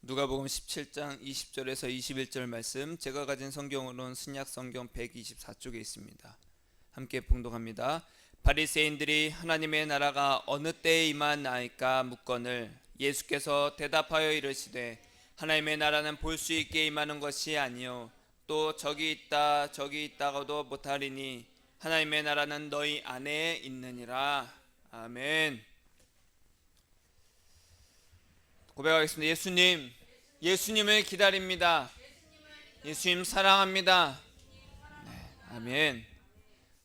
누가복음 17장 20절에서 21절 말씀, 제가 가진 성경으로는 신약 성경 124쪽에 있습니다. 함께 봉독합니다. 바리새인들이 하나님의 나라가 어느 때에 임하나이까 묻거늘 예수께서 대답하여 이르시되 하나님의 나라는 볼 수 있게 임하는 것이 아니요 또 저기 있다 저기 있다고도 못하리니 하나님의 나라는 너희 안에 있느니라. 아멘. 고백하겠습니다. 예수님을 기다립니다. 예수님 사랑합니다. 네, 아멘.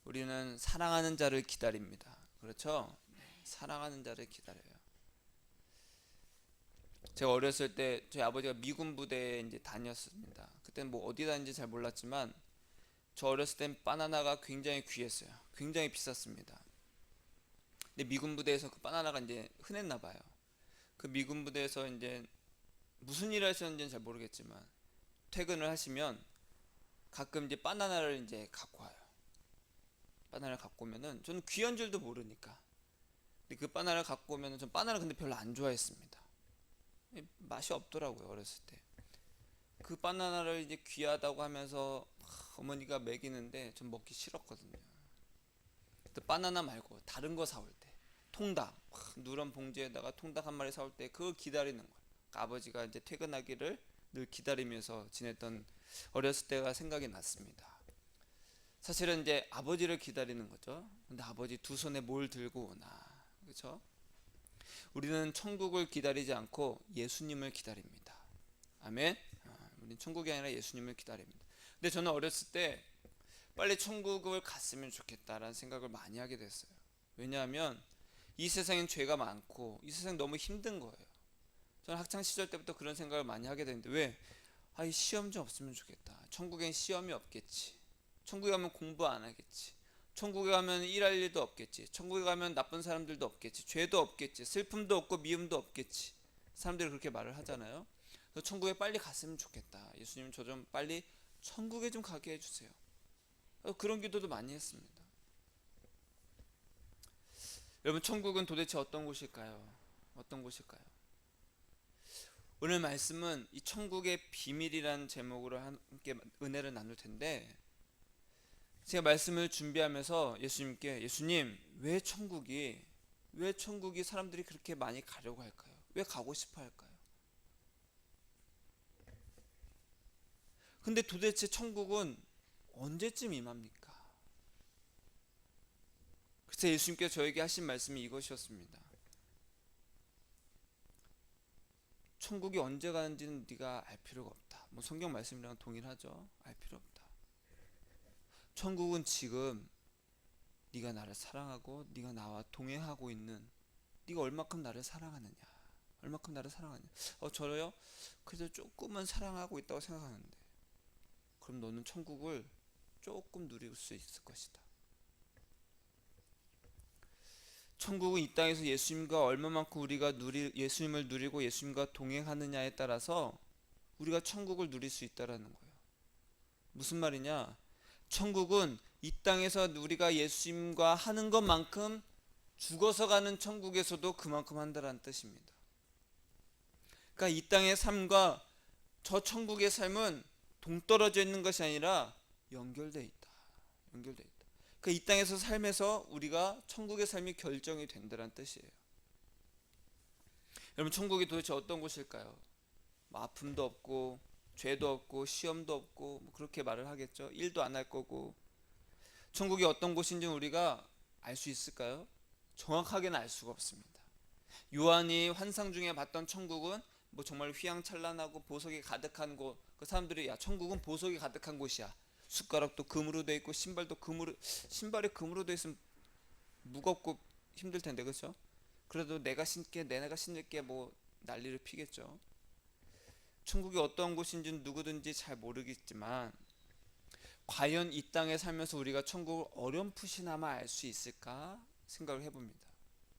우리는 사랑하는 자를 기다립니다. 그렇죠? 네, 사랑하는 자를 기다려요. 제가 어렸을 때 저희 아버지가 미군 부대에 이제 다녔습니다. 그때는 뭐 어디 다니는지 잘 몰랐지만 저 어렸을 땐 바나나가 굉장히 귀했어요. 굉장히 비쌌습니다. 근데 미군 부대에서 그 바나나가 이제 흔했나 봐요. 그 미군 부대에서 이제 무슨 일을 하셨는지는 잘 모르겠지만 퇴근을 하시면 가끔 이제 바나나를 이제 갖고 와요. 바나나를 갖고 오면은 저는 귀한 줄도 모르니까. 근데 그 바나나를 갖고 오면은 전 바나나 근데 별로 안 좋아했습니다. 맛이 없더라고요, 어렸을 때. 그 바나나를 이제 귀하다고 하면서 어머니가 먹이는데 전 먹기 싫었거든요. 또 바나나 말고 다른 거 사올 때 통닭, 누런 봉지에다가 통닭 한 마리 사올 때 그걸 기다리는 거예요. 그러니까 아버지가 이제 퇴근하기를 늘 기다리면서 지냈던 어렸을 때가 생각이 났습니다. 사실은 이제 아버지를 기다리는 거죠. 근데 아버지 두 손에 뭘 들고 오나, 그렇죠? 우리는 천국을 기다리지 않고 예수님을 기다립니다. 아멘. 우리는 천국이 아니라 예수님을 기다립니다. 근데 저는 어렸을 때 빨리 천국을 갔으면 좋겠다라는 생각을 많이 하게 됐어요. 왜냐하면 이 세상엔 죄가 많고 이 세상 너무 힘든 거예요. 저는 학창 시절 때부터 그런 생각을 많이 하게 되는데 왜? 이 시험 좀 없으면 좋겠다. 천국엔 시험이 없겠지. 천국에 가면 공부 안 하겠지. 천국에 가면 일할 일도 없겠지. 천국에 가면 나쁜 사람들도 없겠지. 죄도 없겠지. 슬픔도 없고 미움도 없겠지. 사람들이 그렇게 말을 하잖아요. 그래서 천국에 빨리 갔으면 좋겠다. 예수님 저 좀 빨리 천국에 좀 가게 해주세요. 그런 기도도 많이 했습니다. 여러분, 천국은 도대체 어떤 곳일까요? 어떤 곳일까요? 오늘 말씀은 이 천국의 비밀이라는 제목으로 함께 은혜를 나눌 텐데, 제가 말씀을 준비하면서 예수님 왜 천국이 사람들이 그렇게 많이 가려고 할까요? 왜 가고 싶어 할까요? 근데 도대체 천국은 언제쯤 임합니까? 그래서 예수님께서 저에게 하신 말씀이 이것이었습니다. 천국이 언제 가는지는 네가 알 필요가 없다. 뭐 성경 말씀이랑 동일하죠. 알 필요 없다. 천국은 지금 네가 나를 사랑하고 네가 나와 동행하고 있는, 네가 얼마큼 나를 사랑하느냐, 얼마큼 나를 사랑하느냐. 저요? 그래도 조금은 사랑하고 있다고 생각하는데, 그럼 너는 천국을 조금 누릴 수 있을 것이다. 천국은 이 땅에서 예수님과 얼마만큼 우리가 예수님을 누리고 예수님과 동행하느냐에 따라서 우리가 천국을 누릴 수 있다라는 거예요. 무슨 말이냐? 천국은 이 땅에서 우리가 예수님과 하는 것만큼 죽어서 가는 천국에서도 그만큼 한다는 뜻입니다. 그러니까 이 땅의 삶과 저 천국의 삶은 동떨어져 있는 것이 아니라 연결되어 있다. 연결되어 있다. 그러니까 이 땅에서 삶에서 우리가 천국의 삶이 결정이 된다는 뜻이에요. 여러분, 천국이 도대체 어떤 곳일까요? 뭐 아픔도 없고 죄도 없고 시험도 없고 뭐 그렇게 말을 하겠죠. 일도 안 할 거고. 천국이 어떤 곳인지 우리가 알 수 있을까요? 정확하게는 알 수가 없습니다. 요한이 환상 중에 봤던 천국은 뭐 정말 휘황찬란하고 보석이 가득한 곳. 그 사람들이 야, 천국은 보석이 가득한 곳이야. 숟가락도 금으로 돼 있고 신발이 금으로 돼 있으면 무겁고 힘들 텐데, 그렇죠? 그래도 내가 신을게 뭐 난리를 피겠죠. 천국이 어떤 곳인지는 누구든지 잘 모르겠지만 과연 이 땅에 살면서 우리가 천국을 어렴풋이나마 알 수 있을까 생각을 해봅니다.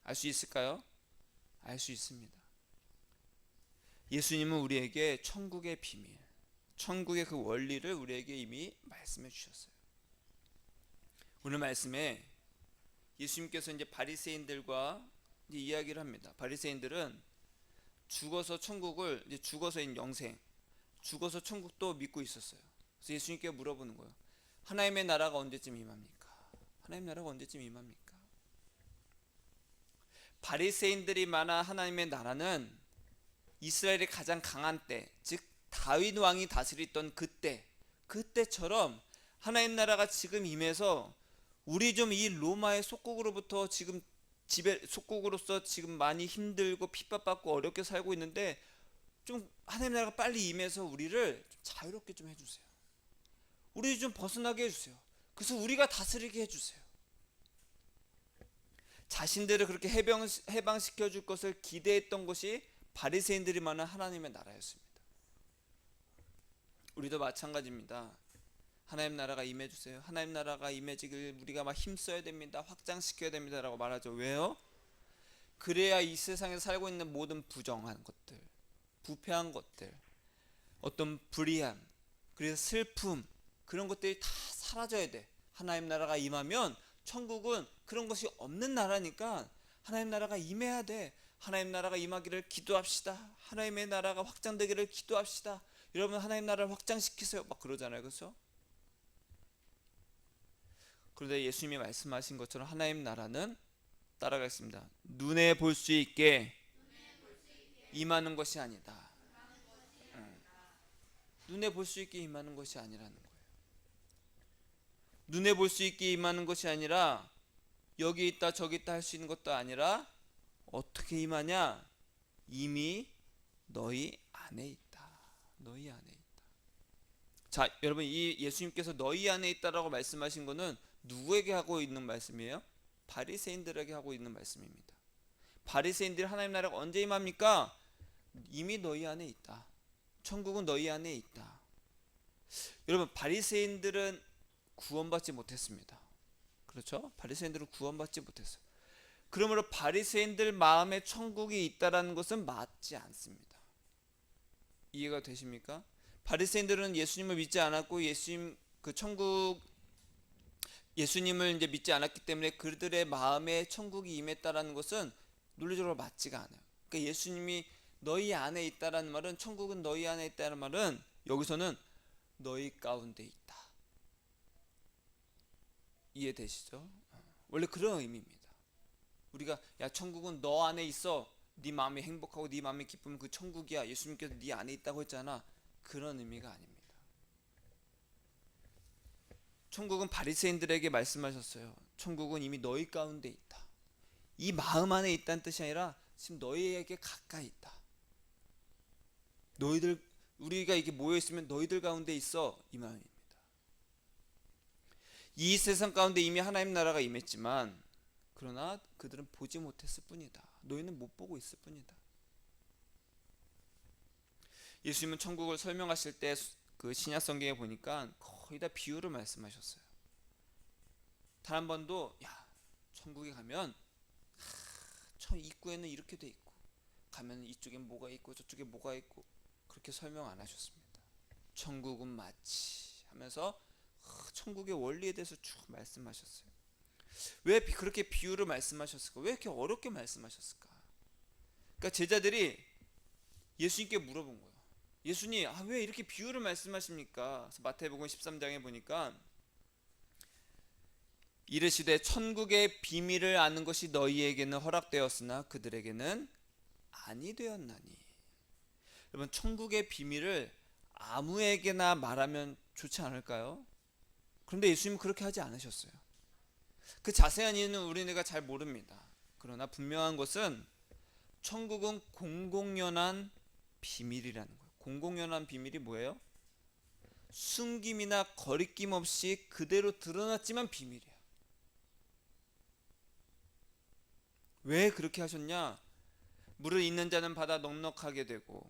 알 수 있을까요? 알 수 있습니다. 예수님은 우리에게 천국의 비밀, 천국의 그 원리를 우리에게 이미 말씀해 주셨어요. 오늘 말씀에 예수님께서 이제 바리새인들과 이제 이야기를 합니다. 바리새인들은 죽어서 천국을 이제 죽어서인 영생, 죽어서 천국도 믿고 있었어요. 그래서 예수님께 물어보는 거예요. 하나님의 나라가 언제쯤 임합니까? 하나님 나라가 언제쯤 임합니까? 바리새인들이 많아 하나님의 나라는 이스라엘이 가장 강한 때, 즉 다윗 왕이 다스리던 그때처럼 하나님 나라가 지금 임해서 우리 좀 이 로마의 속국으로부터 지금 속국으로서 지금 많이 힘들고 핍박받고 어렵게 살고 있는데 좀 하나님 나라가 빨리 임해서 우리를 좀 자유롭게 좀 해주세요. 우리 좀 벗어나게 해주세요. 그래서 우리가 다스리게 해주세요. 자신들을 그렇게 해방시켜 줄 것을 기대했던 것이 바리새인들이 많은 하나님의 나라였습니다. 우리도 마찬가지입니다. 하나님 나라가 임해주세요. 하나님 나라가 임해지길 우리가 막 힘써야 됩니다. 확장시켜야 됩니다 라고 말하죠. 왜요? 그래야 이 세상에 살고 있는 모든 부정한 것들, 부패한 것들, 어떤 불의함, 그래서 슬픔, 그런 것들이 다 사라져야 돼. 하나님 나라가 임하면 천국은 그런 것이 없는 나라니까 하나님 나라가 임해야 돼. 하나님 나라가 임하기를 기도합시다. 하나님의 나라가 확장되기를 기도합시다. 여러분 하나님 나라를 확장시키세요. 막 그러잖아요. 그렇죠? 그런데 예수님이 말씀하신 것처럼 하나님 나라는 따라가겠습니다. 눈에 볼 수 있게 임하는 것이 아니다. 눈에 볼 수 있게 임하는 것이 아니라는 거예요. 눈에 볼 수 있게 임하는 것이 아니라 여기 있다 저기 있다 할 수 있는 것도 아니라 어떻게 임하냐? 이미 너희 안에 있다. 너희 안에 있다. 자, 여러분 이 예수님께서 너희 안에 있다라고 말씀하신 것은 누구에게 하고 있는 말씀이에요? 바리새인들에게 하고 있는 말씀입니다. 바리새인들이 하나님 나라가 언제 임합니까? 이미 너희 안에 있다. 천국은 너희 안에 있다. 여러분 바리새인들은 구원받지 못했습니다. 그렇죠? 바리새인들은 구원받지 못했어요. 그러므로 바리새인들 마음에 천국이 있다라는 것은 맞지 않습니다. 이해가 되십니까? 바리새인들은 예수님을 믿지 않았고 예수님을 이제 믿지 않았기 때문에 그들의 마음에 천국이 임했다라는 것은 논리적으로 맞지가 않아요. 그러니까 예수님이 너희 안에 있다라는 말은 천국은 너희 안에 있다는 말은 여기서는 너희 가운데 있다. 이해되시죠? 원래 그런 의미입니다. 우리가 야 천국은 너 안에 있어. 네 마음이 행복하고 네 마음이 기쁘면 그 천국이야. 예수님께서 네 안에 있다고 했잖아. 그런 의미가 아닙니다. 천국은 바리새인들에게 말씀하셨어요. 천국은 이미 너희 가운데 있다. 이 마음 안에 있다는 뜻이 아니라 지금 너희에게 가까이 있다. 너희들 우리가 이게 모여 있으면 너희들 가운데 있어 이 마음입니다. 이 세상 가운데 이미 하나님 나라가 임했지만 그러나 그들은 보지 못했을 뿐이다. 너희는 못 보고 있을 뿐이다. 예수님은 천국을 설명하실 때 그 신약 성경에 보니까 거의 다 비유로 말씀하셨어요. 단 한 번도 야 천국에 가면 저 입구에는 이렇게 돼 있고 가면 이쪽에 뭐가 있고 저쪽에 뭐가 있고 그렇게 설명 안 하셨습니다. 천국은 마치 하면서 천국의 원리에 대해서 쭉 말씀하셨어요. 왜 그렇게 비유를 말씀하셨을까? 왜 이렇게 어렵게 말씀하셨을까? 그러니까 제자들이 예수님께 물어본 거예요. 예수님, 왜 이렇게 비유를 말씀하십니까? 그래서 마태복음 13장에 보니까 이르시되 천국의 비밀을 아는 것이 너희에게는 허락되었으나 그들에게는 아니 되었나니. 여러분 천국의 비밀을 아무에게나 말하면 좋지 않을까요? 그런데 예수님은 그렇게 하지 않으셨어요. 그 자세한 이유는 우리네가 잘 모릅니다. 그러나 분명한 것은 천국은 공공연한 비밀이라는 거예요. 공공연한 비밀이 뭐예요? 숨김이나 거리낌 없이 그대로 드러났지만 비밀이야. 왜 그렇게 하셨냐? 물을 있는 자는 받아 넉넉하게 되고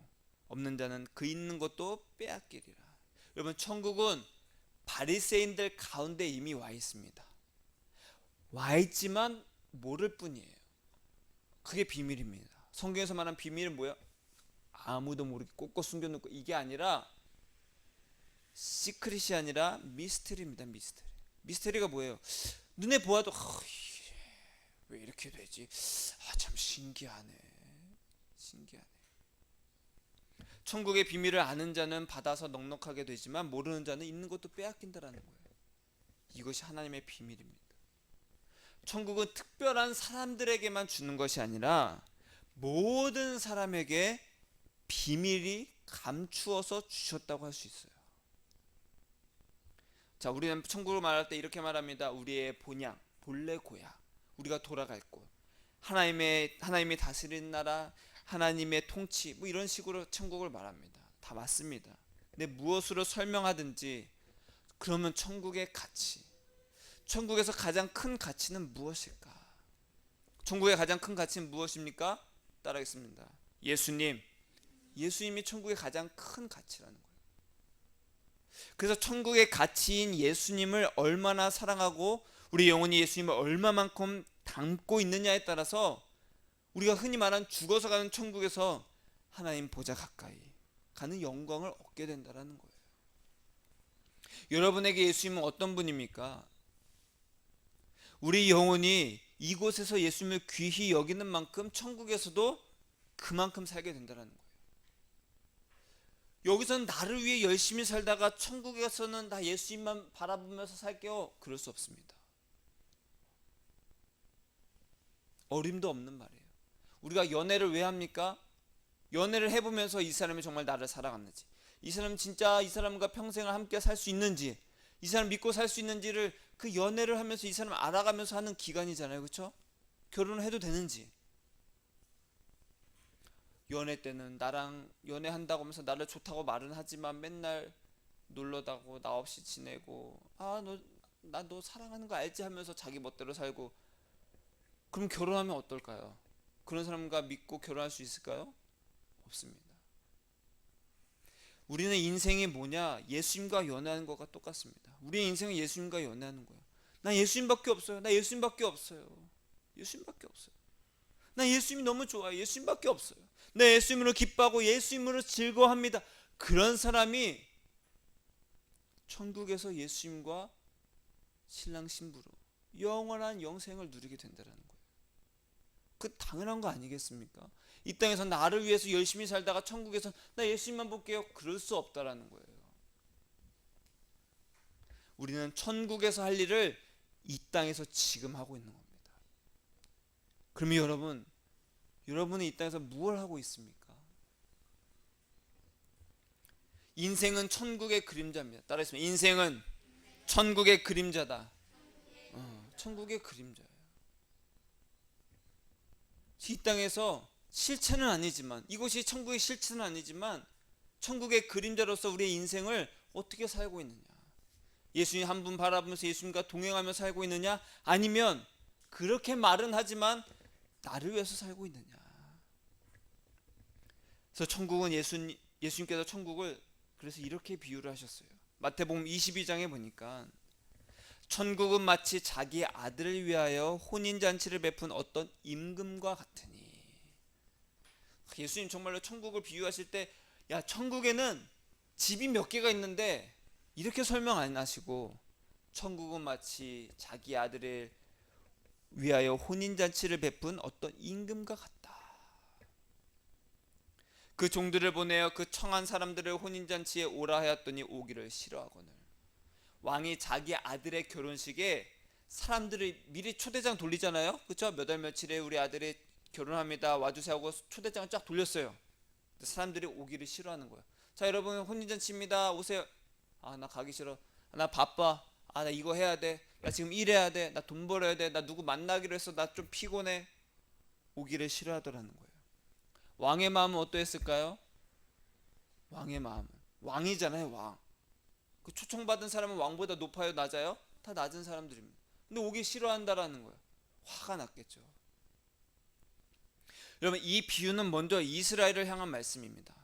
없는 자는 그 있는 것도 빼앗기리라. 여러분 천국은 바리새인들 가운데 이미 와 있습니다. 와 있지만 모를 뿐이에요. 그게 비밀입니다. 성경에서 말하는 비밀은 뭐예요? 아무도 모르게 꼭꼭 숨겨놓고 이게 아니라 시크릿이 아니라 미스터리입니다. 미스터리가 뭐예요? 눈에 보아도 왜 이렇게 되지? 참 신기하네. 천국의 비밀을 아는 자는 받아서 넉넉하게 되지만 모르는 자는 있는 것도 빼앗긴다라는 거예요. 이것이 하나님의 비밀입니다. 천국은 특별한 사람들에게만 주는 것이 아니라 모든 사람에게 비밀이 감추어서 주셨다고 할 수 있어요. 자, 우리는 천국을 말할 때 이렇게 말합니다. 우리의 본향, 본래 고향, 우리가 돌아갈 곳, 하나님이 다스리는 나라, 하나님의 통치, 뭐 이런 식으로 천국을 말합니다. 다 맞습니다. 근데 무엇으로 설명하든지 그러면 천국의 가치, 천국에서 가장 큰 가치는 무엇일까? 천국의 가장 큰 가치는 무엇입니까? 따라하겠습니다. 예수님이 천국의 가장 큰 가치라는 거예요. 그래서 천국의 가치인 예수님을 얼마나 사랑하고 우리 영혼이 예수님을 얼마만큼 닮고 있느냐에 따라서 우리가 흔히 말하는 죽어서 가는 천국에서 하나님 보좌 가까이 가는 영광을 얻게 된다는 거예요. 여러분에게 예수님은 어떤 분입니까? 우리 영혼이 이곳에서 예수님을 귀히 여기는 만큼 천국에서도 그만큼 살게 된다는 거예요. 여기서는 나를 위해 열심히 살다가 천국에서는 나 예수님만 바라보면서 살게요. 그럴 수 없습니다. 어림도 없는 말이에요. 우리가 연애를 왜 합니까? 연애를 해보면서 이 사람이 정말 나를 사랑하는지, 이 사람은 진짜 이 사람과 평생을 함께 살 수 있는지, 이 사람 믿고 살 수 있는지를 그 연애를 하면서 이 사람을 알아가면서 하는 기간이잖아요. 그렇죠? 결혼을 해도 되는지. 연애 때는 나랑 연애한다고 하면서 나를 좋다고 말은 하지만 맨날 놀러다고 나 없이 지내고, 나 너 사랑하는 거 알지 하면서 자기 멋대로 살고. 그럼 결혼하면 어떨까요? 그런 사람과 믿고 결혼할 수 있을까요? 없습니다. 우리는 인생이 뭐냐? 예수님과 연애하는 것과 똑같습니다. 우리의 인생은 예수님과 연애하는 거예요. 나 예수님밖에 없어요. 나 예수님밖에 없어요. 예수님밖에 없어요. 나 예수님이 너무 좋아요. 예수님밖에 없어요. 나 예수님으로 기뻐하고 예수님으로 즐거워합니다. 그런 사람이 천국에서 예수님과 신랑 신부로 영원한 영생을 누리게 된다는 거예요. 그 당연한 거 아니겠습니까? 이 땅에서 나를 위해서 열심히 살다가 천국에서 나 예수님만 볼게요. 그럴 수 없다라는 거예요. 우리는 천국에서 할 일을 이 땅에서 지금 하고 있는 겁니다. 그러면 여러분은 이 땅에서 무엇을 하고 있습니까? 인생은 천국의 그림자입니다. 따라하시면 인생은 천국의 그림자다. 천국의 그림자예요. 이 땅에서 실체는 아니지만, 이곳이 천국의 실체는 아니지만 천국의 그림자로서 우리의 인생을 어떻게 살고 있느냐, 예수님 한 분 바라보면서 예수님과 동행하며 살고 있느냐, 아니면 그렇게 말은 하지만 나를 위해서 살고 있느냐. 그래서 천국은 예수님께서 천국을 그래서 이렇게 비유를 하셨어요. 마태복음 22장에 보니까 천국은 마치 자기 아들을 위하여 혼인잔치를 베푼 어떤 임금과 같으니. 예수님 정말로 천국을 비유하실 때, 야, 천국에는 집이 몇 개가 있는데 이렇게 설명 안 하시고, 천국은 마치 자기 아들을 위하여 혼인잔치를 베푼 어떤 임금과 같다. 그 종들을 보내어 그 청한 사람들을 혼인잔치에 오라 하였더니 오기를 싫어하거늘. 왕이 자기 아들의 결혼식에 사람들이 미리 초대장 돌리잖아요. 그렇죠? 몇 월 며칠에 우리 아들이 결혼합니다. 와주세요 하고 초대장을 쫙 돌렸어요. 사람들이 오기를 싫어하는 거예요. 자, 여러분 혼인잔치입니다. 오세요. 나 가기 싫어. 나 바빠. 나 이거 해야 돼. 나 지금 일해야 돼. 나 돈 벌어야 돼. 나 누구 만나기로 했어. 나 좀 피곤해. 오기를 싫어하더라는 거예요. 왕의 마음은 어떠했을까요? 왕의 마음은, 왕이잖아요. 왕. 그 초청받은 사람은 왕보다 높아요, 낮아요? 다 낮은 사람들입니다. 근데 오기 싫어한다라는 거예요. 화가 났겠죠. 여러분, 이 비유는 먼저 이스라엘을 향한 말씀입니다.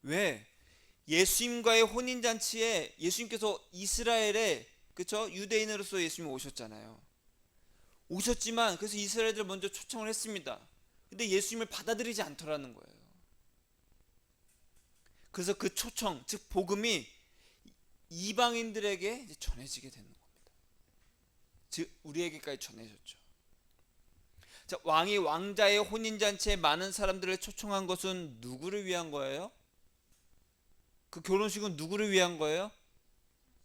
왜? 예수님과의 혼인잔치에 예수님께서 이스라엘에, 그쵸? 유대인으로서 예수님이 오셨잖아요. 오셨지만 그래서 이스라엘을 먼저 초청을 했습니다. 근데 예수님을 받아들이지 않더라는 거예요. 그래서 그 초청, 즉 복음이 이방인들에게 이제 전해지게 되는 겁니다. 즉 우리에게까지 전해졌죠. 자, 왕이 왕자의 혼인잔치에 많은 사람들을 초청한 것은 누구를 위한 거예요? 그 결혼식은 누구를 위한 거예요?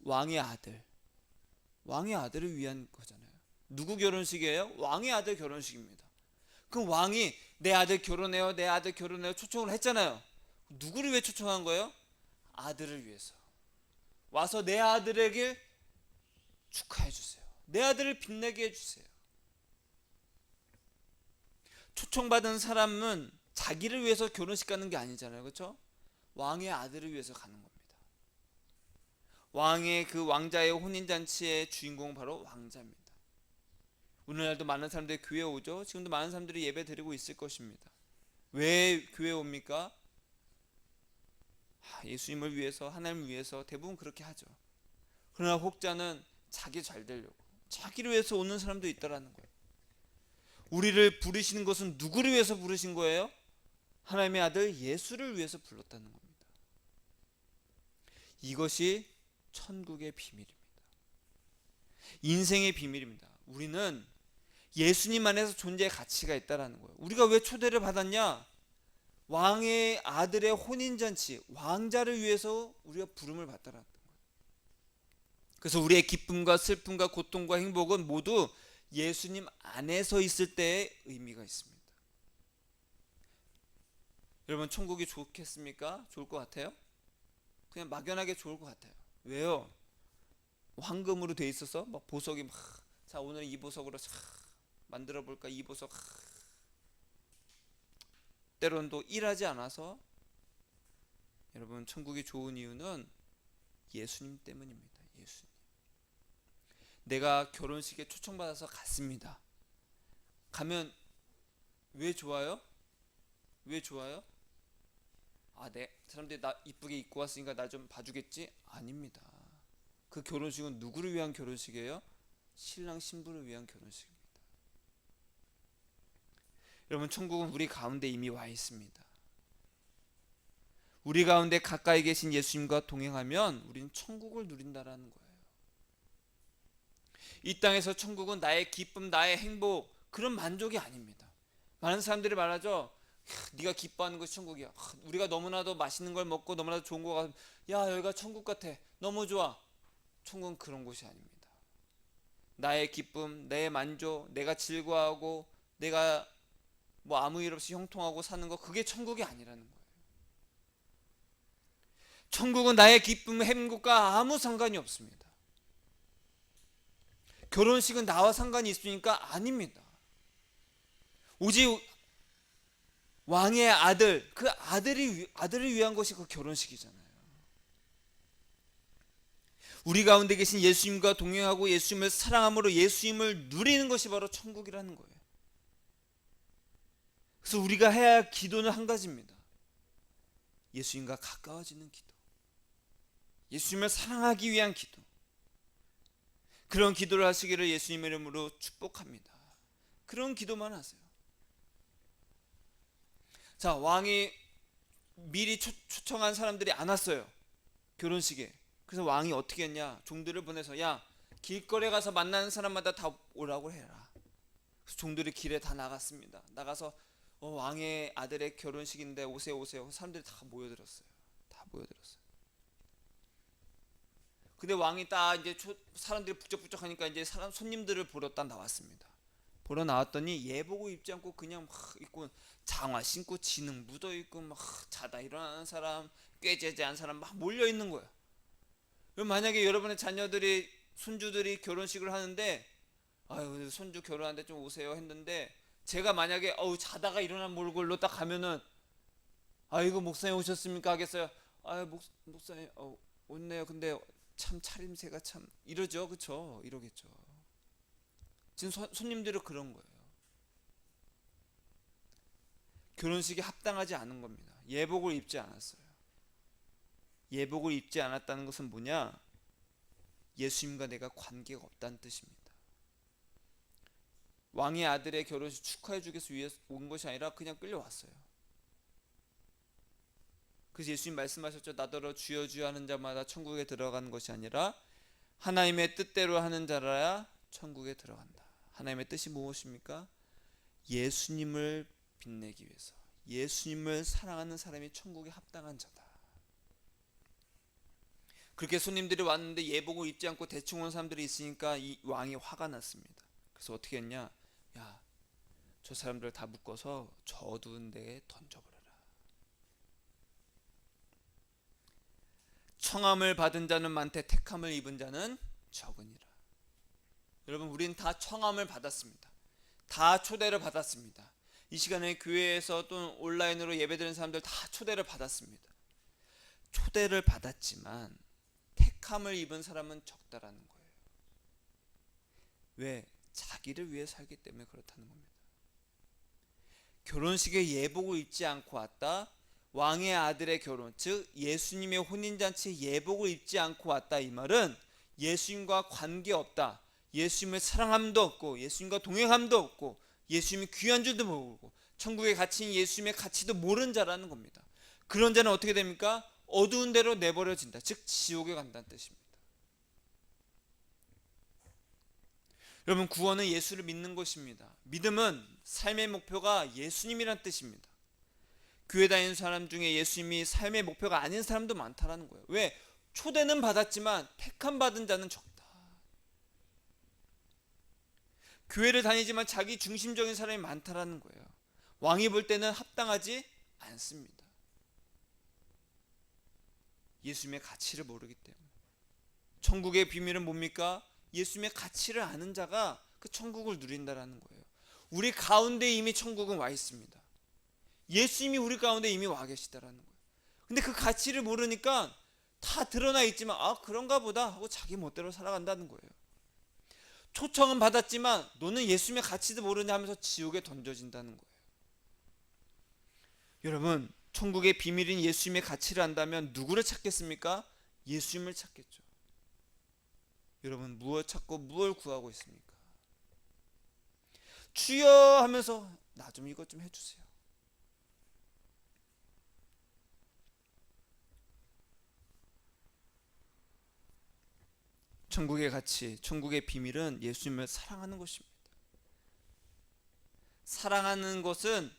왕의 아들. 왕의 아들을 위한 거잖아요. 누구 결혼식이에요? 왕의 아들 결혼식입니다. 그럼 왕이 내 아들 결혼해요, 내 아들 결혼해요 초청을 했잖아요. 누구를 위해 초청한 거예요? 아들을 위해서. 와서 내 아들에게 축하해 주세요. 내 아들을 빛내게 해주세요. 초청받은 사람은 자기를 위해서 결혼식 가는 게 아니잖아요. 그렇죠? 왕의 아들을 위해서 가는 겁니다. 왕의 그 왕자의 혼인잔치의 주인공은 바로 왕자입니다. 오늘날도 많은 사람들이 교회에 오죠. 지금도 많은 사람들이 예배 드리고 있을 것입니다. 왜 교회에 옵니까? 예수님을 위해서, 하나님을 위해서 대부분 그렇게 하죠. 그러나 혹자는 자기 잘 되려고, 자기를 위해서 오는 사람도 있다라는 거예요. 우리를 부르시는 것은 누구를 위해서 부르신 거예요? 하나님의 아들 예수를 위해서 불렀다는 겁니다. 이것이 천국의 비밀입니다. 인생의 비밀입니다. 우리는 예수님 안에서 존재의 가치가 있다라는 거예요. 우리가 왜 초대를 받았냐? 왕의 아들의 혼인잔치, 왕자를 위해서 우리가 부름을 받다라는 거예요. 그래서 우리의 기쁨과 슬픔과 고통과 행복은 모두 예수님 안에서 있을 때의 의미가 있습니다. 여러분, 천국이 좋겠습니까? 좋을 것 같아요? 그냥 막연하게 좋을 것 같아요. 왜요? 황금으로 돼 있어서 막 보석이 막, 자 오늘 이 보석으로 만들어 볼까, 이 보석. 때로는 또 일하지 않아서. 여러분, 천국이 좋은 이유는 예수님 때문입니다. 예수님. 내가 결혼식에 초청받아서 갔습니다. 가면 왜 좋아요? 왜 좋아요? 사람들이 나 이쁘게 입고 왔으니까 나 좀 봐주겠지? 아닙니다. 그 결혼식은 누구를 위한 결혼식이에요? 신랑 신부를 위한 결혼식입니다. 여러분, 천국은 우리 가운데 이미 와 있습니다. 우리 가운데 가까이 계신 예수님과 동행하면 우리는 천국을 누린다라는 거예요. 이 땅에서 천국은 나의 기쁨, 나의 행복, 그런 만족이 아닙니다. 많은 사람들이 말하죠. 네가 기뻐하는 것이 천국이야. 우리가 너무나도 맛있는 걸 먹고 너무나도 좋은 거 같으면 야, 여기가 천국 같아, 너무 좋아. 천국은 그런 곳이 아닙니다. 나의 기쁨, 내 만족, 내가 즐거워하고 내가 뭐 아무 일 없이 형통하고 사는 거, 그게 천국이 아니라는 거예요. 천국은 나의 기쁨, 행복과 아무 상관이 없습니다. 결혼식은 나와 상관이 있으니까 아닙니다. 오직 왕의 아들, 그 아들을 위한 것이 그 결혼식이잖아요. 우리 가운데 계신 예수님과 동행하고 예수님을 사랑함으로 예수님을 누리는 것이 바로 천국이라는 거예요. 그래서 우리가 해야 할 기도는 한 가지입니다. 예수님과 가까워지는 기도, 예수님을 사랑하기 위한 기도. 그런 기도를 하시기를 예수님의 이름으로 축복합니다. 그런 기도만 하세요. 자, 왕이 미리 초청한 사람들이 안 왔어요, 결혼식에. 그래서 왕이 어떻게 했냐? 종들을 보내서 야, 길거리에 가서 만나는 사람마다 다 오라고 해라. 그래서 종들이 길에 다 나갔습니다. 나가서 왕의 아들의 결혼식인데 오세요 오세요. 사람들이 다 모여들었어요. 다 모여들었어요. 근데 왕이 딱 이제 사람들이 북적북적하니까 이제 손님들을 보러 딱 나왔습니다. 보러 나왔더니 예복을 입지 않고 그냥 막 입고 장화 신고 진흙 묻어 있고 막 자다 일어나는 사람, 꾀죄죄한 사람 막 몰려 있는 거예요. 만약에 여러분의 자녀들이, 손주들이 결혼식을 하는데 아유 손주 결혼하는데 좀 오세요 했는데, 제가 만약에 자다가 일어난 몰골로 딱 가면은 아이고 목사님 오셨습니까 하겠어요? 아유 목사님 왔네요. 근데 참 차림새가 참 이러죠, 그쵸? 이러겠죠. 지금 손님들은 그런 거예요. 결혼식에 합당하지 않은 겁니다. 예복을 입지 않았어요. 예복을 입지 않았다는 것은 뭐냐? 예수님과 내가 관계가 없다는 뜻입니다. 왕의 아들의 결혼식 축하해 주기 위해서 온 것이 아니라 그냥 끌려왔어요. 그래서 예수님 말씀하셨죠. 나더러 주여 주여 하는 자마다 천국에 들어가는 것이 아니라 하나님의 뜻대로 하는 자라야 천국에 들어간다. 하나님의 뜻이 무엇입니까? 예수님을 빛내기 위해서, 예수님을 사랑하는 사람이 천국에 합당한 자다. 그렇게 손님들이 왔는데 예복을 입지 않고 대충 온 사람들이 있으니까 이 왕이 화가 났습니다. 그래서 어떻게 했냐? 야, 저 사람들 다 묶어서 저 어두운 데에 던져버려라. 청함을 받은 자는 많되 택함을 입은 자는 적으니라. 여러분, 우린 다 청함을 받았습니다. 다 초대를 받았습니다. 이 시간에 교회에서 또 온라인으로 예배드리는 사람들 다 초대를 받았습니다. 초대를 받았지만 택함을 입은 사람은 적다라는 거예요. 왜? 자기를 위해 살기 때문에 그렇다는 겁니다. 결혼식에 예복을 입지 않고 왔다. 왕의 아들의 결혼, 즉 예수님의 혼인잔치에 예복을 입지 않고 왔다. 이 말은 예수님과 관계없다. 예수님을 사랑함도 없고 예수님과 동행함도 없고 예수님이 귀한 줄도 모르고 천국의 가치인 예수님의 가치도 모르는 자라는 겁니다. 그런 자는 어떻게 됩니까? 어두운 데로 내버려진다. 즉 지옥에 간다는 뜻입니다. 여러분, 구원은 예수를 믿는 것입니다. 믿음은 삶의 목표가 예수님이란 뜻입니다. 교회 다니는 사람 중에 예수님이 삶의 목표가 아닌 사람도 많다라는 거예요. 왜? 초대는 받았지만 택함 받은 자는 적다. 교회를 다니지만 자기 중심적인 사람이 많다라는 거예요. 왕이 볼 때는 합당하지 않습니다. 예수님의 가치를 모르기 때문에. 천국의 비밀은 뭡니까? 예수님의 가치를 아는 자가 그 천국을 누린다라는 거예요. 우리 가운데 이미 천국은 와 있습니다. 예수님이 우리 가운데 이미 와 계시다라는 거예요. 근데 그 가치를 모르니까 다 드러나 있지만 그런가 보다 하고 자기 멋대로 살아간다는 거예요. 초청은 받았지만 너는 예수님의 가치도 모르냐 하면서 지옥에 던져진다는 거예요. 여러분, 천국의 비밀인 예수님의 가치를 안다면 누구를 찾겠습니까? 예수님을 찾겠죠. 여러분, 무엇 찾고 무엇을 구하고 있습니까? 주여 하면서 나 좀 이것 좀 해주세요. 천국의 가치, 천국의 비밀은 예수님을 사랑하는 것입니다. 사랑하는 것은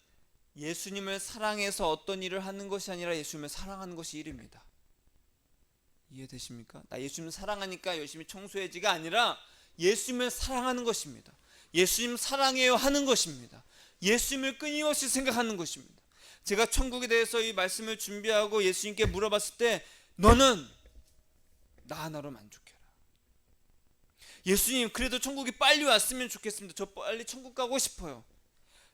예수님을 사랑해서 어떤 일을 하는 것이 아니라 예수님을 사랑하는 것이 일입니다. 이해되십니까? 나 예수님을 사랑하니까 열심히 청소해지가 아니라 예수님을 사랑하는 것입니다. 예수님 사랑해요 하는 것입니다. 예수님을 끊임없이 생각하는 것입니다. 제가 천국에 대해서 이 말씀을 준비하고 예수님께 물어봤을 때 너는 나 하나로 만족해라. 예수님, 그래도 천국이 빨리 왔으면 좋겠습니다. 저 빨리 천국 가고 싶어요.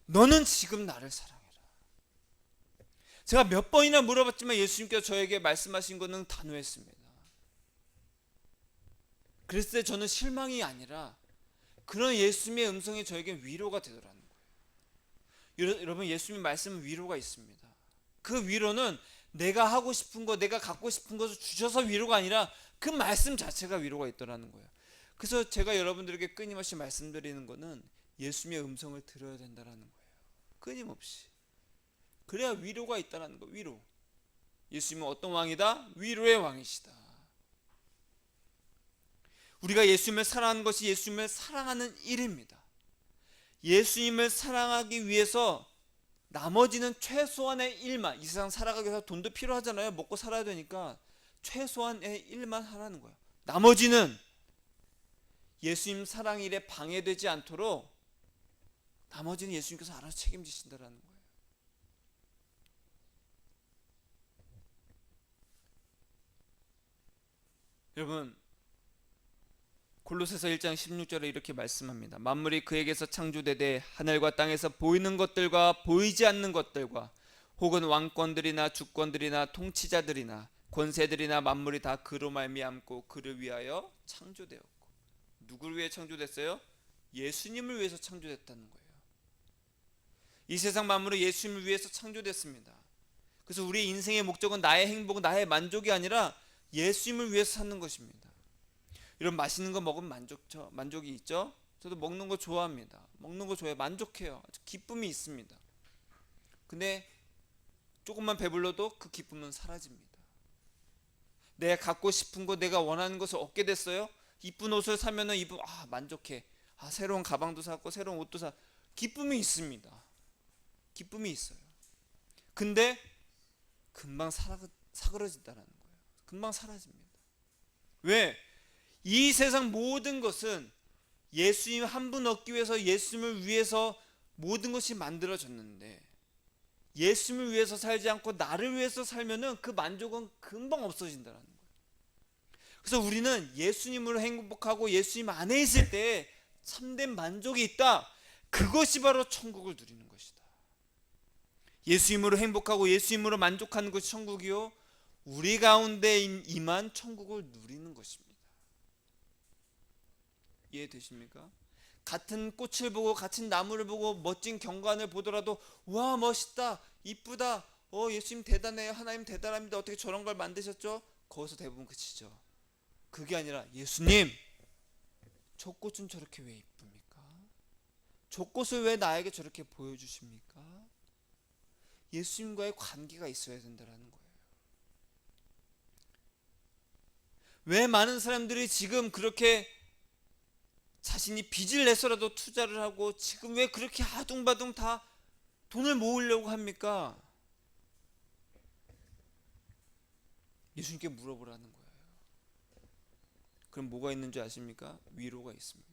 너는 지금 나를 사랑해라. 제가 몇 번이나 물어봤지만 예수님께서 저에게 말씀하신 것은 단호했습니다. 그랬을 때 저는 실망이 아니라 그런 예수님의 음성이 저에게 위로가 되더라는 거예요. 여러분, 예수님 말씀은 위로가 있습니다. 그 위로는 내가 하고 싶은 거, 내가 갖고 싶은 것을 주셔서 위로가 아니라 그 말씀 자체가 위로가 있더라는 거예요. 그래서 제가 여러분들에게 끊임없이 말씀드리는 것은 예수님의 음성을 들어야 된다는 거예요. 끊임없이. 그래야 위로가 있다는 거예요. 위로. 예수님은 어떤 왕이다? 위로의 왕이시다. 우리가 예수님을 사랑하는 것이 예수님을 사랑하는 일입니다. 예수님을 사랑하기 위해서 나머지는 최소한의 일만, 이 세상 살아가기 위해서 돈도 필요하잖아요. 먹고 살아야 되니까 최소한의 일만 하라는 거예요. 나머지는 예수님 사랑 일에 방해되지 않도록 나머지는 예수님께서 알아서 책임지신다라는 거예요. 여러분, 골로새서 1장 16절에 이렇게 말씀합니다. 만물이 그에게서 창조되되 하늘과 땅에서 보이는 것들과 보이지 않는 것들과 혹은 왕권들이나 주권들이나 통치자들이나 권세들이나 만물이 다 그로 말미암고 그를 위하여 창조되었고. 누구를 위해 창조됐어요? 예수님을 위해서 창조됐다는 거예요. 이 세상 만물은 예수님을 위해서 창조됐습니다. 그래서 우리의 인생의 목적은 나의 행복, 나의 만족이 아니라 예수님을 위해서 사는 것입니다. 이런 맛있는 거 먹으면 만족이 있죠? 저도 먹는 거 좋아합니다. 먹는 거 좋아해요. 만족해요. 기쁨이 있습니다. 근데 조금만 배불러도 그 기쁨은 사라집니다. 내가 갖고 싶은 거, 내가 원하는 것을 얻게 됐어요? 이쁜 옷을 사면은 만족해. 새로운 가방도 샀고 새로운 옷도 기쁨이 있습니다. 기쁨이 있어요. 근데 금방 사그러진다는 거예요. 금방 사라집니다. 왜? 이 세상 모든 것은 예수님 한 분 얻기 위해서, 예수님을 위해서 모든 것이 만들어졌는데, 예수님을 위해서 살지 않고 나를 위해서 살면은 그 만족은 금방 없어진다는 거예요. 그래서 우리는 예수님으로 행복하고 예수님 안에 있을 때 참된 만족이 있다. 그것이 바로 천국을 누리는 것이다. 예수님으로 행복하고 예수님으로 만족하는 것이 천국이요, 우리 가운데 임한 천국을 누리는 것입니다. 이해되십니까? 같은 꽃을 보고 같은 나무를 보고 멋진 경관을 보더라도 와 멋있다, 이쁘다, 예수님 대단해요, 하나님 대단합니다, 어떻게 저런 걸 만드셨죠? 거기서 대부분 그치죠. 그게 아니라 예수님, 저 꽃은 저렇게 왜 이쁩니까? 저 꽃을 왜 나에게 저렇게 보여주십니까? 예수님과의 관계가 있어야 된다는 거예요. 왜 많은 사람들이 지금 그렇게 자신이 빚을 내서라도 투자를 하고 지금 왜 그렇게 아둥바둥 다 돈을 모으려고 합니까? 예수님께 물어보라는 거예요. 그럼 뭐가 있는 줄 아십니까? 위로가 있습니다.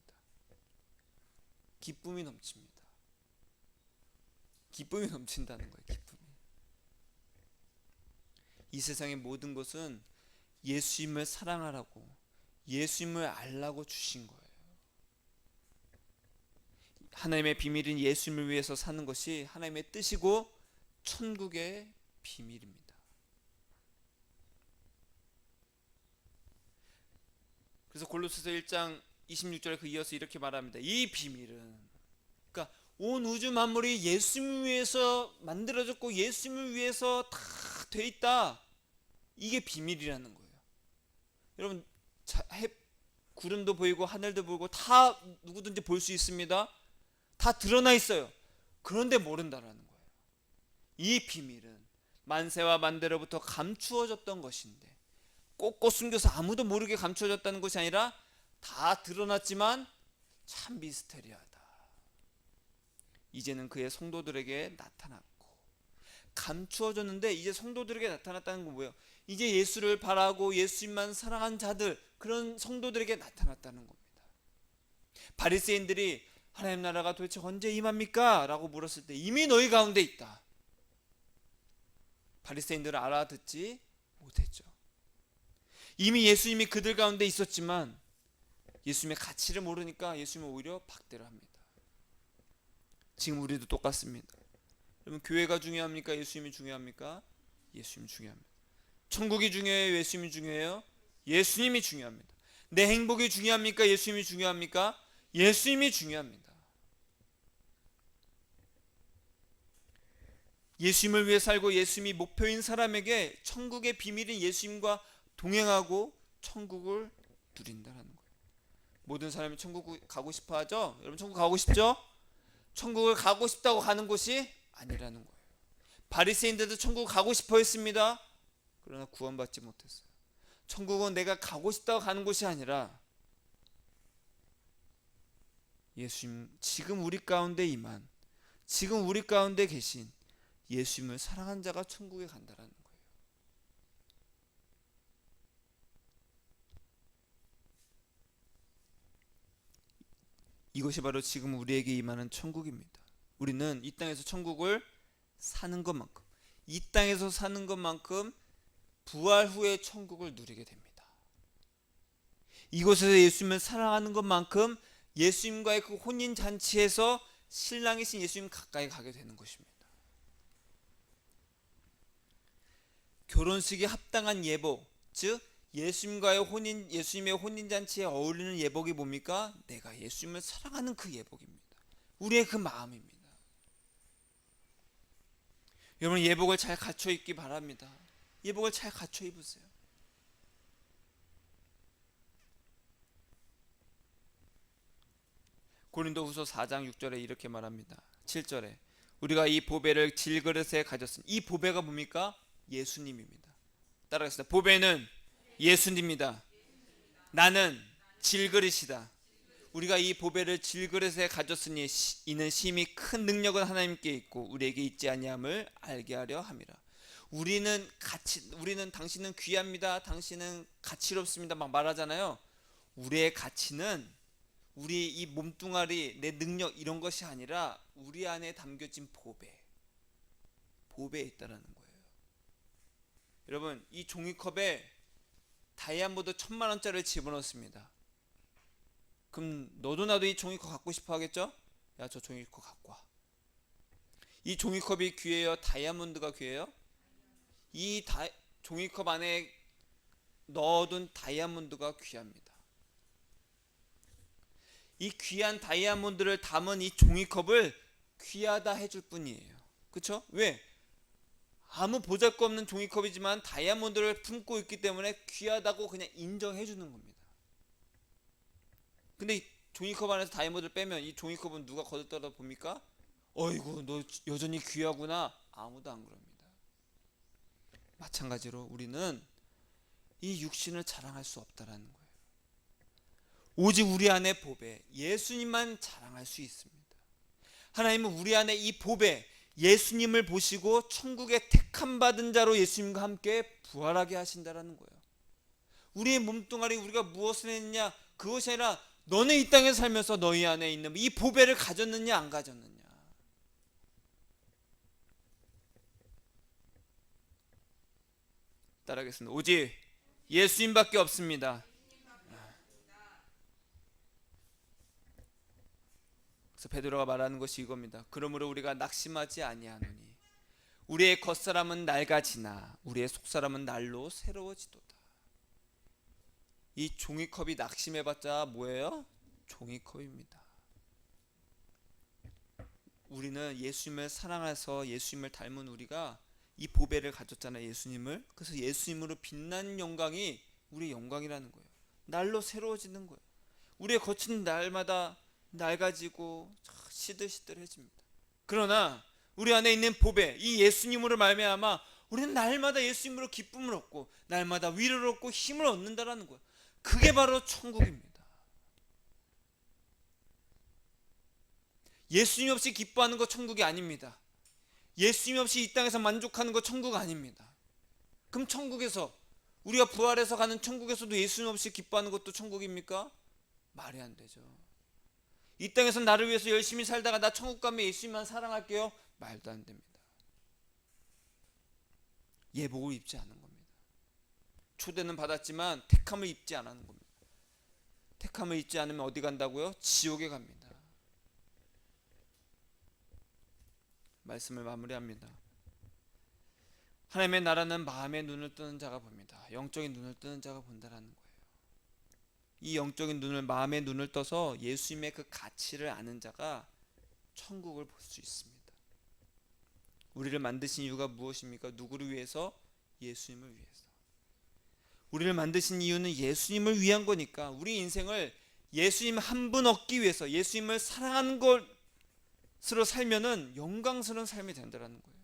기쁨이 넘칩니다. 기쁨이 넘친다는 거예요. 기쁨이. 이 세상의 모든 것은 예수님을 사랑하라고, 예수님을 알라고 주신 거예요. 하나님의 비밀인 예수님을 위해서 사는 것이 하나님의 뜻이고 천국의 비밀입니다. 그래서 골로새서 1장 26절에 그 이어서 이렇게 말합니다. 이 비밀은, 그러니까 온 우주 만물이 예수님을 위해서 만들어졌고 예수님을 위해서 다 돼 있다. 이게 비밀이라는 거예요. 여러분, 구름도 보이고 하늘도 보이고 다 누구든지 볼 수 있습니다. 다 드러나 있어요. 그런데 모른다라는 거예요. 이 비밀은 만세와 만대로부터 감추어졌던 것인데, 꼭꼭 숨겨서 아무도 모르게 감추어졌다는 것이 아니라 다 드러났지만 참 미스테리하다. 이제는 그의 성도들에게 나타났고, 감추어졌는데 이제 성도들에게 나타났다는 건 뭐예요? 이제 예수를 바라고 예수님만 사랑한 자들, 그런 성도들에게 나타났다는 겁니다. 바리새인들이 하나님 나라가 도대체 언제 임합니까? 라고 물었을 때 이미 너희 가운데 있다. 바리새인들은 알아듣지 못했죠. 이미 예수님이 그들 가운데 있었지만 예수님의 가치를 모르니까 예수님은 오히려 박대를 합니다. 지금 우리도 똑같습니다. 여러분, 교회가 중요합니까? 예수님이 중요합니까? 예수님이 중요합니다. 천국이 중요해요? 예수님이 중요해요? 예수님이 중요합니다. 내 행복이 중요합니까? 예수님이 중요합니까? 예수님이 중요합니다. 예수님을 위해 살고 예수님이 목표인 사람에게 천국의 비밀인 예수님과 동행하고 천국을 누린다는 거예요. 모든 사람이 천국 가고 싶어 하죠? 여러분, 천국 가고 싶죠? 천국을 가고 싶다고 가는 곳이 아니라는 거예요. 바리새인들도 천국 가고 싶어 했습니다. 그러나 구원받지 못했어요. 천국은 내가 가고 싶다고 가는 곳이 아니라 예수님, 지금 우리 가운데 임한, 지금 우리 가운데 계신 예수님을 사랑한 자가 천국에 간다라는 거예요. 이것이 바로 지금 우리에게 임하는 천국입니다. 우리는 이 땅에서 천국을 사는 것만큼, 이 땅에서 사는 것만큼 부활 후에 천국을 누리게 됩니다. 이곳에서 예수님을 사랑하는 것만큼 예수님과의 그 혼인 잔치에서 신랑이신 예수님 가까이 가게 되는 것입니다. 결혼식에 합당한 예복, 즉 예수님과의 혼인, 예수님의 혼인 잔치에 어울리는 예복이 뭡니까? 내가 예수님을 사랑하는 그 예복입니다. 우리의 그 마음입니다. 여러분, 예복을 잘 갖춰 입기 바랍니다. 예복을 잘 갖춰 입으세요. 고린도후서 4장 6절에 이렇게 말합니다. 7절에 우리가 이 보배를 질그릇에 가졌으니, 이 보배가 뭡니까? 예수님입니다. 따라하겠습니다. 보배는 예수님입니다. 나는 질그릇이다. 우리가 이 보배를 질그릇에 가졌으니 이는 심히 큰 능력은 하나님께 있고 우리에게 있지 아니함을 알게 하려 함이라. 우리는 당신은 귀합니다. 당신은 가치롭습니다. 막 말하잖아요. 우리의 가치는 우리 이 몸뚱아리, 내 능력 이런 것이 아니라 우리 안에 담겨진 보배에 있다라는 거예요. 여러분, 이 종이컵에 다이아몬드 1,000만 원짜리를 집어넣습니다. 그럼 너도 나도 이 종이컵 갖고 싶어 하겠죠? 야, 저 종이컵 갖고 와. 이 종이컵이 귀해요? 다이아몬드가 귀해요? 종이컵 안에 넣어둔 다이아몬드가 귀합니다. 이 귀한 다이아몬드를 담은 이 종이컵을 귀하다 해줄 뿐이에요. 그쵸? 왜? 아무 보잘것없는 종이컵이지만 다이아몬드를 품고 있기 때문에 귀하다고 그냥 인정해 주는 겁니다. 근데 이 종이컵 안에서 다이아몬드를 빼면 이 종이컵은 누가 거들떠다 봅니까? 어이구, 너 여전히 귀하구나. 아무도 안 그럽니다. 마찬가지로 우리는 이 육신을 자랑할 수 없다라는 거예요. 오직 우리 안에 보배 예수님만 자랑할 수 있습니다. 하나님은 우리 안에 이 보배 예수님을 보시고 천국에 택함 받은 자로 예수님과 함께 부활하게 하신다라는 거예요. 우리의 몸뚱아리 우리가 무엇을 했느냐 그것이 아니라 너네 이 땅에 살면서 너희 안에 있는 이 보배를 가졌느냐 안 가졌느냐. 따라하겠습니다. 오직 예수님밖에 없습니다. 그래서 베드로가 말하는 것이 이겁니다. 그러므로 우리가 낙심하지 아니하노니 우리의 겉사람은 낡아지나 우리의 속사람은 날로 새로워지도다. 이 종이컵이 낙심해봤자 뭐예요? 종이컵입니다. 우리는 예수님을 사랑해서 예수님을 닮은 우리가 이 보배를 가졌잖아요. 예수님을. 그래서 예수님으로 빛난 영광이 우리의 영광이라는 거예요. 날로 새로워지는 거예요. 우리의 겉은 날마다 낡아지고 시들시들해집니다. 그러나 우리 안에 있는 보배 이 예수님으로 말미암아 우리는 날마다 예수님으로 기쁨을 얻고 날마다 위로를 얻고 힘을 얻는다라는 거예요. 그게 바로 천국입니다. 예수님 없이 기뻐하는 거 천국이 아닙니다. 예수님 없이 이 땅에서 만족하는 거 천국 아닙니다. 그럼 천국에서 우리가 부활해서 가는 천국에서도 예수님 없이 기뻐하는 것도 천국입니까? 말이 안 되죠. 이 땅에서 나를 위해서 열심히 살다가 나 천국 가면 예수님만 사랑할게요. 말도 안 됩니다. 예복을 입지 않은 겁니다. 초대는 받았지만 택함을 입지 않은 겁니다. 택함을 입지 않으면 어디 간다고요? 지옥에 갑니다. 말씀을 마무리합니다. 하나님의 나라는 마음의 눈을 뜨는 자가 봅니다. 영적인 눈을 뜨는 자가 본다라는 거예요. 이 영적인 눈을 마음의 눈을 떠서 예수님의 그 가치를 아는 자가 천국을 볼 수 있습니다. 우리를 만드신 이유가 무엇입니까? 누구를 위해서? 예수님을 위해서. 우리를 만드신 이유는 예수님을 위한 거니까 우리 인생을 예수님 한 분 얻기 위해서 예수님을 사랑하는 것으로 살면은 영광스러운 삶이 된다는 거예요.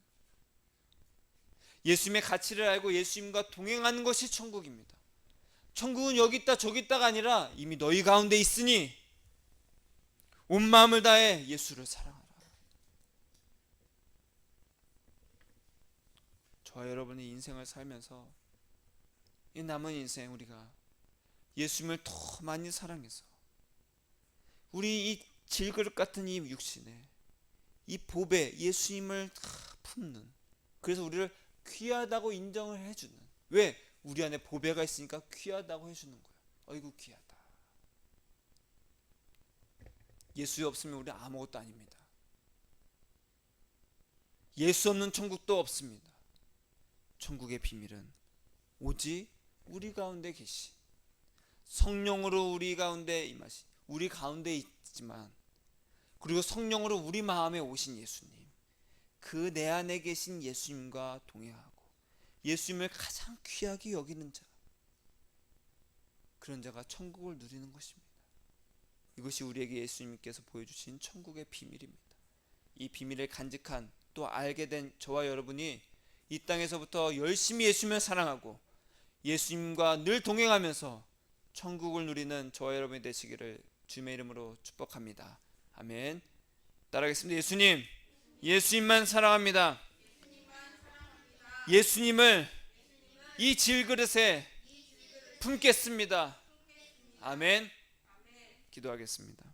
예수님의 가치를 알고 예수님과 동행하는 것이 천국입니다. 천국은 여기 있다 저기 있다가 아니라 이미 너희 가운데 있으니 온 마음을 다해 예수를 사랑하라. 저와 여러분이 인생을 살면서 이 남은 인생 우리가 예수님을 더 많이 사랑해서 우리 이 질그릇 같은 이 육신에 이 보배 예수님을 품는, 그래서 우리를 귀하다고 인정을 해주는, 왜? 우리 안에 보배가 있으니까 귀하다고 해주는 거예요. 어이구 귀하다. 예수 없으면 우리 아무것도 아닙니다. 예수 없는 천국도 없습니다. 천국의 비밀은 오직 우리 가운데 계신 성령으로 우리 가운데 임하신, 우리 가운데 있지만 그리고 성령으로 우리 마음에 오신 예수님, 그 내 안에 계신 예수님과 동행하고 예수님을 가장 귀하게 여기는 자, 그런 자가 천국을 누리는 것입니다. 이것이 우리에게 예수님께서 보여주신 천국의 비밀입니다. 이 비밀을 간직한 또 알게 된 저와 여러분이 이 땅에서부터 열심히 예수님을 사랑하고 예수님과 늘 동행하면서 천국을 누리는 저와 여러분이 되시기를 주님의 이름으로 축복합니다. 아멘. 따라하겠습니다. 예수님, 예수님만 사랑합니다. 예수님을 이 질그릇에 품겠습니다. 아멘. 기도하겠습니다.